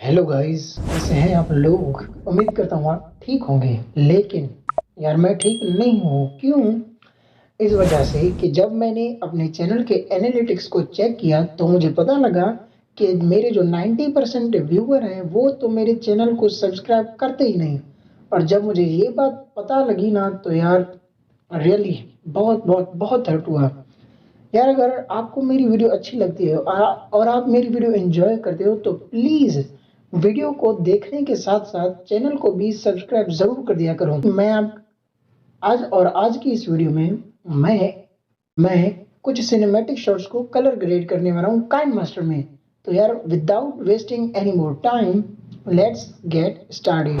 Hello guys, कैसे हैं आप लोग। उम्मीद करता हूँ आप ठीक होंगे। लेकिन यार मैं ठीक नहीं हूँ। क्यों? इस वजह से कि जब मैंने अपने चैनल के एनालिटिक्स को चेक किया तो मुझे पता लगा कि मेरे जो 90% व्यूअर हैं वो तो मेरे चैनल को सब्सक्राइब करते ही नहीं। और जब मुझे ये बात पता लगी ना तो यार रियली बहुत बहुत बहुत हर्ट हुआ। यार अगर आपको मेरी वीडियो अच्छी लगती है और आप मेरी वीडियो एंजॉय करते हो तो प्लीज वीडियो को देखने के साथ साथ चैनल को भी सब्सक्राइब जरूर कर दिया करो। मैं आप आज की इस वीडियो में मैं मैं कुछ सिनेमैटिक शॉट्स को कलर ग्रेड करने वाला हूँ काइंड मास्टर में। तो यार without wasting any more time, let's get started.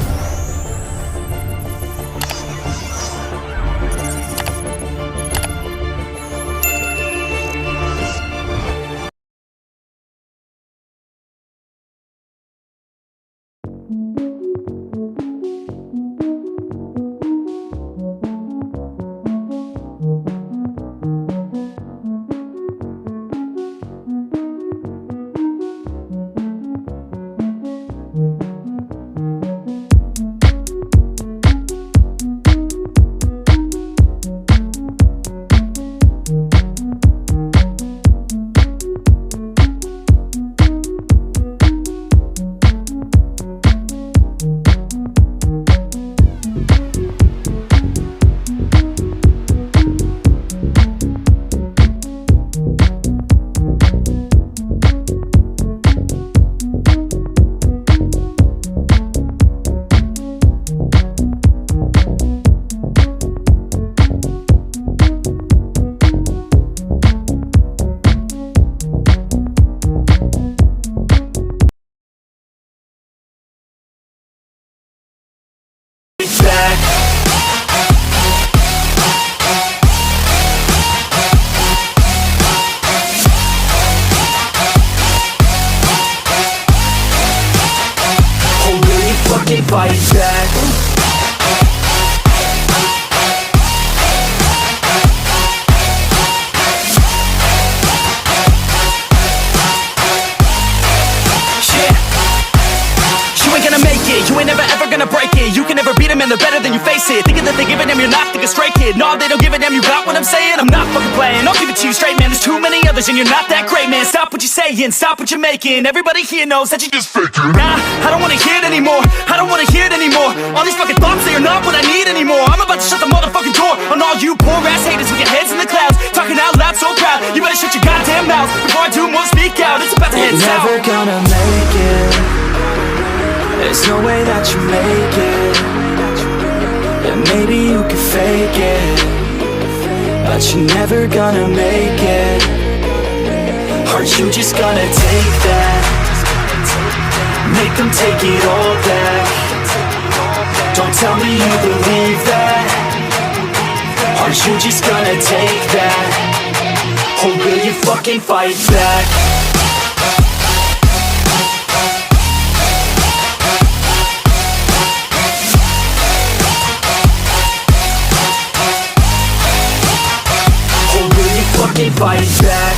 Fight back. Yeah. You ain't gonna make it, you ain't never ever gonna break it. You can never beat them and they're better than you face it. Thinking that they give a damn, you're not thinking straight, kid. No, they don't give a damn, you got what I'm saying? I'm not fucking playing, I'll give it to you straight, man. There's too many others and you're not that great, man. Stop what you're saying, stop what you're making. Everybody here knows that you just faking. Nah, I don't wanna hear it anymore, I don't wanna hear it anymore. All these fucking thoughts, they are not what I need anymore. I'm about to shut the motherfucking door on all you poor ass haters with your heads in the clouds, talking out loud so proud. You better shut your goddamn mouth before I do more, speak out. It's about to head south. Never gonna make it, there's no way that you make it. And maybe you can fake it, but you're never gonna make it. Aren't you just gonna take that? Make them take it all back. Don't tell me you believe that. Aren't you just gonna take that? Or will you fucking fight back? Fight back.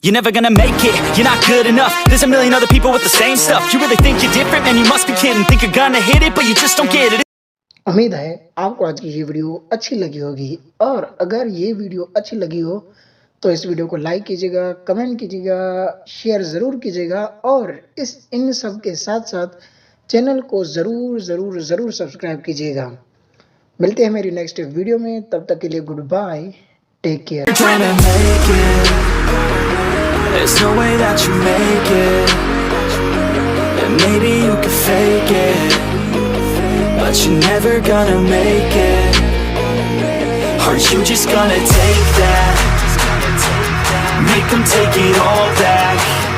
You're never gonna make it, you're not good enough. There's a million other people with the same stuff. You really think you're different? Man, you must be kidding. Think you're gonna hit it, but you just don't get it. उम्मीद है आपको आज की ये video अच्छी लगी होगी। और अगर ये वीडियो अच्छी लगी हो तो इस वीडियो को लाइक कीजिएगा, कमेंट कीजिएगा, शेयर ज़रूर कीजिएगा और इन सब के साथ साथ चैनल को ज़रूर ज़रूर ज़रूर सब्सक्राइब कीजिएगा। मिलते हैं मेरी नेक्स्ट वीडियो में, तब तक के लिए good bye, take care. There's no way that you make it, and maybe you can fake it, but you're never gonna make it. Are you just gonna take that? Make them take it all back.